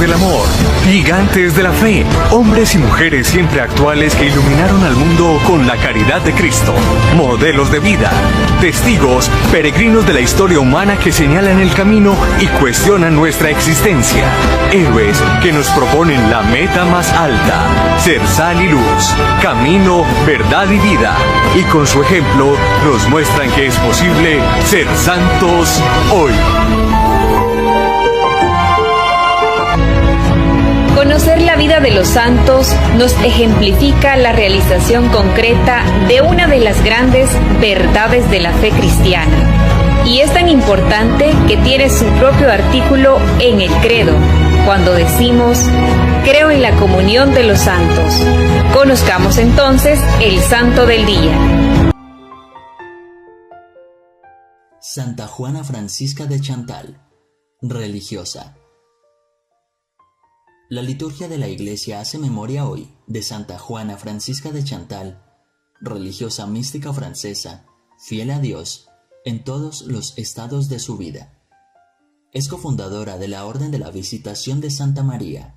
del amor, gigantes de la fe, hombres y mujeres siempre actuales que iluminaron al mundo con la caridad de Cristo, modelos de vida, testigos, peregrinos de la historia humana que señalan el camino y cuestionan nuestra existencia, héroes que nos proponen la meta más alta, ser sal y luz, camino, verdad y vida, y con su ejemplo nos muestran que es posible ser santos hoy. Conocer la vida de los santos nos ejemplifica la realización concreta de una de las grandes verdades de la fe cristiana. Y es tan importante que tiene su propio artículo en el credo, cuando decimos, creo en la comunión de los santos. Conozcamos entonces el santo del día. Santa Juana Francisca de Chantal, religiosa. La liturgia de la Iglesia hace memoria hoy de Santa Juana Francisca de Chantal, religiosa mística francesa, fiel a Dios en todos los estados de su vida. Es cofundadora de la Orden de la Visitación de Santa María.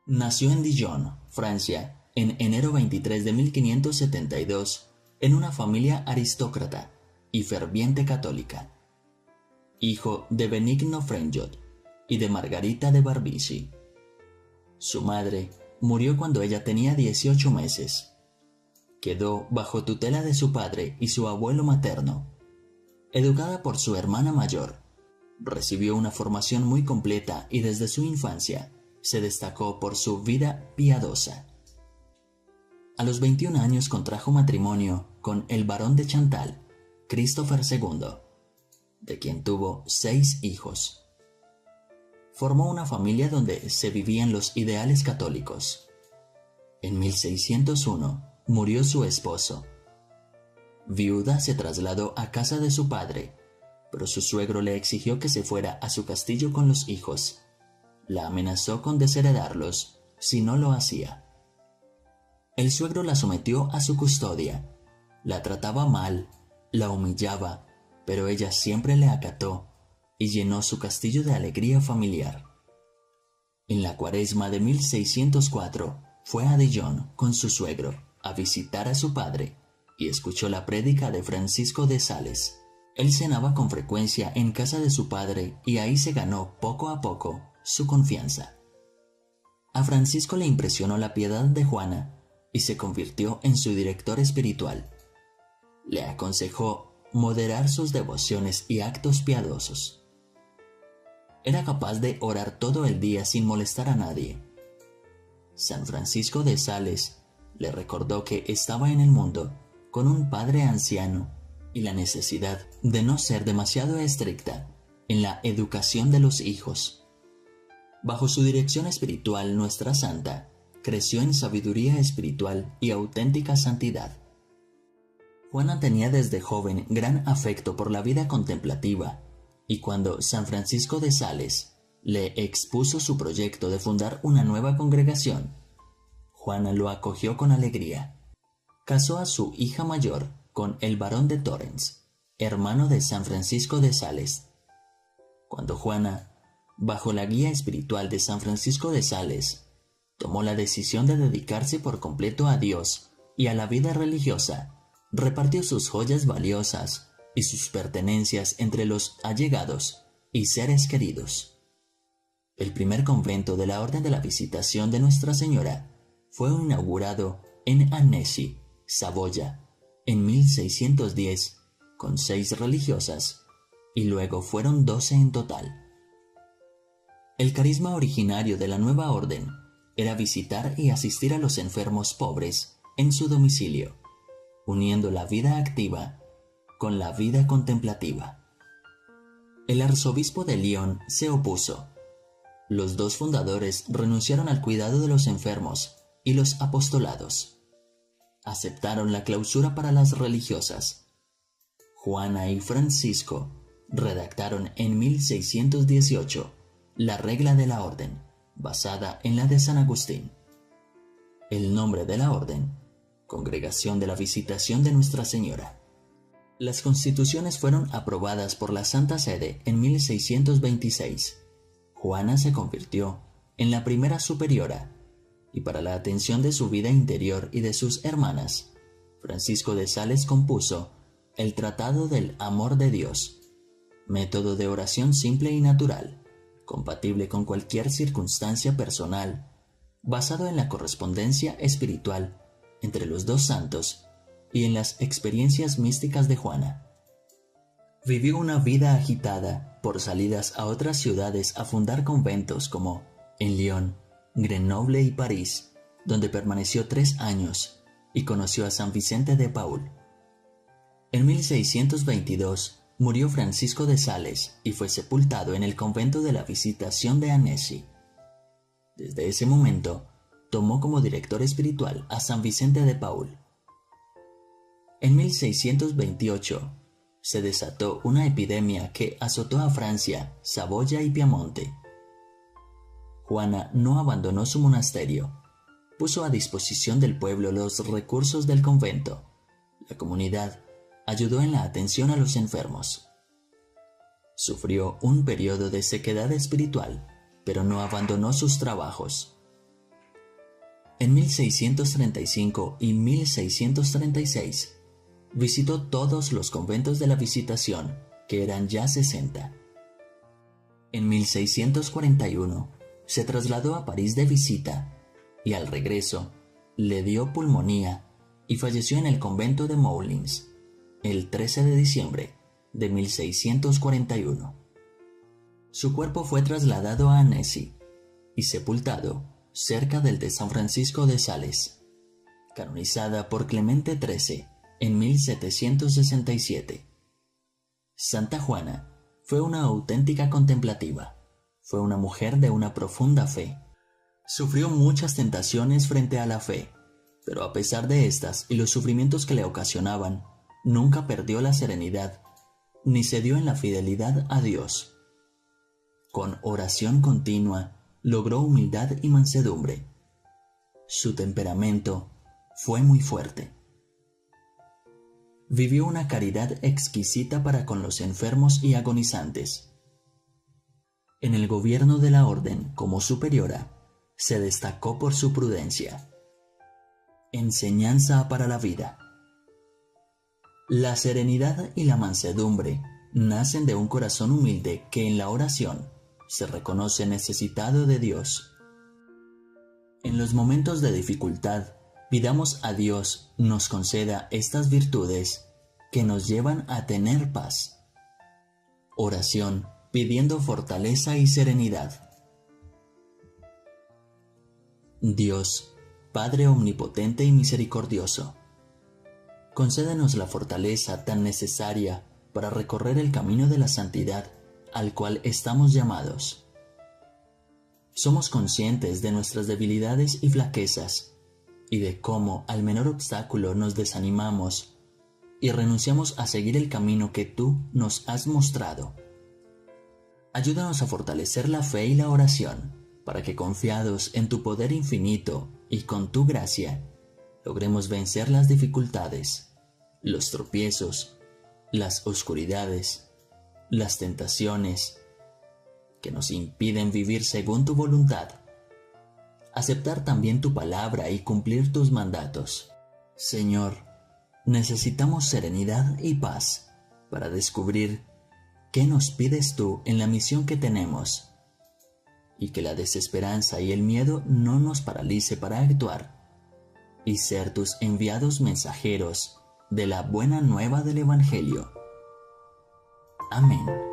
Nació en Dijon, Francia, en enero 23 de 1572, en una familia aristócrata y ferviente católica. Hijo de Benigno Frenjot y de Margarita de Barbici. Su madre murió cuando ella tenía 18 meses. Quedó bajo tutela de su padre y su abuelo materno. Educada por su hermana mayor, recibió una formación muy completa y desde su infancia se destacó por su vida piadosa. A los 21 años contrajo matrimonio con el barón de Chantal, Christopher II, de quien tuvo 6 hijos. Formó una familia donde se vivían los ideales católicos. En 1601 murió su esposo. Viuda, se trasladó a casa de su padre, pero su suegro le exigió que se fuera a su castillo con los hijos. La amenazó con desheredarlos si no lo hacía. El suegro la sometió a su custodia. La trataba mal, la humillaba, pero ella siempre le acató y llenó su castillo de alegría familiar. En la Cuaresma de 1604 fue a Dijon con su suegro a visitar a su padre y escuchó la prédica de Francisco de Sales. Él cenaba con frecuencia en casa de su padre y ahí se ganó poco a poco su confianza. A Francisco le impresionó la piedad de Juana y se convirtió en su director espiritual. Le aconsejó moderar sus devociones y actos piadosos. Era capaz de orar todo el día sin molestar a nadie. San Francisco de Sales le recordó que estaba en el mundo con un padre anciano y la necesidad de no ser demasiado estricta en la educación de los hijos. Bajo su dirección espiritual, nuestra santa creció en sabiduría espiritual y auténtica santidad. Juana tenía desde joven gran afecto por la vida contemplativa, y cuando San Francisco de Sales le expuso su proyecto de fundar una nueva congregación, Juana lo acogió con alegría. Casó a su hija mayor con el barón de Torrens, hermano de San Francisco de Sales. Cuando Juana, bajo la guía espiritual de San Francisco de Sales, tomó la decisión de dedicarse por completo a Dios y a la vida religiosa, repartió sus joyas valiosas y sus pertenencias entre los allegados y seres queridos. El primer convento de la Orden de la Visitación de Nuestra Señora fue inaugurado en Annecy, Saboya, en 1610, con 6 religiosas, y luego fueron 12 en total. El carisma originario de la nueva orden era visitar y asistir a los enfermos pobres en su domicilio, uniendo la vida activa con la vida contemplativa. El arzobispo de Lyon se opuso. Los 2 fundadores renunciaron al cuidado de los enfermos y los apostolados. Aceptaron la clausura para las religiosas. Juana y Francisco redactaron en 1618 la regla de la orden, basada en la de San Agustín. El nombre de la orden, Congregación de la Visitación de Nuestra Señora. Las constituciones fueron aprobadas por la Santa Sede en 1626. Juana se convirtió en la primera superiora, y para la atención de su vida interior y de sus hermanas, Francisco de Sales compuso el Tratado del Amor de Dios, método de oración simple y natural, compatible con cualquier circunstancia personal, basado en la correspondencia espiritual entre los dos santos y en las experiencias místicas de Juana. Vivió una vida agitada por salidas a otras ciudades a fundar conventos como en Lyon, Grenoble y París, donde permaneció 3 años y conoció a San Vicente de Paúl. En 1622 murió Francisco de Sales y fue sepultado en el convento de la Visitación de Annecy. Desde ese momento, tomó como director espiritual a San Vicente de Paúl. En 1628 se desató una epidemia que azotó a Francia, Saboya y Piamonte. Juana no abandonó su monasterio. Puso a disposición del pueblo los recursos del convento. La comunidad ayudó en la atención a los enfermos. Sufrió un periodo de sequedad espiritual, pero no abandonó sus trabajos. En 1635 y 1636 visitó todos los conventos de la Visitación, que eran ya 60. En 1641 se trasladó a París de visita y al regreso le dio pulmonía y falleció en el convento de Moulins el 13 de diciembre de 1641. Su cuerpo fue trasladado a Annecy y sepultado cerca del de San Francisco de Sales, canonizada por Clemente XIII en 1767. Santa Juana fue una auténtica contemplativa. Fue una mujer de una profunda fe. Sufrió muchas tentaciones frente a la fe, pero a pesar de estas y los sufrimientos que le ocasionaban, nunca perdió la serenidad, ni cedió en la fidelidad a Dios. Con oración continua, logró humildad y mansedumbre. Su temperamento fue muy fuerte. Vivió una caridad exquisita para con los enfermos y agonizantes. En el gobierno de la orden, como superiora, se destacó por su prudencia. Enseñanza para la vida. La serenidad y la mansedumbre nacen de un corazón humilde que en la oración se reconoce necesitado de Dios. En los momentos de dificultad, pidamos a Dios nos conceda estas virtudes que nos llevan a tener paz. Oración pidiendo fortaleza y serenidad. Dios, Padre omnipotente y misericordioso, concédenos la fortaleza tan necesaria para recorrer el camino de la santidad al cual estamos llamados. Somos conscientes de nuestras debilidades y flaquezas, y de cómo al menor obstáculo nos desanimamos y renunciamos a seguir el camino que tú nos has mostrado. Ayúdanos a fortalecer la fe y la oración, para que confiados en tu poder infinito y con tu gracia, logremos vencer las dificultades, los tropiezos, las oscuridades, las tentaciones que nos impiden vivir según tu voluntad, aceptar también tu palabra y cumplir tus mandatos. Señor, necesitamos serenidad y paz para descubrir qué nos pides tú en la misión que tenemos, y que la desesperanza y el miedo no nos paralice para actuar y ser tus enviados mensajeros de la buena nueva del Evangelio. Amén.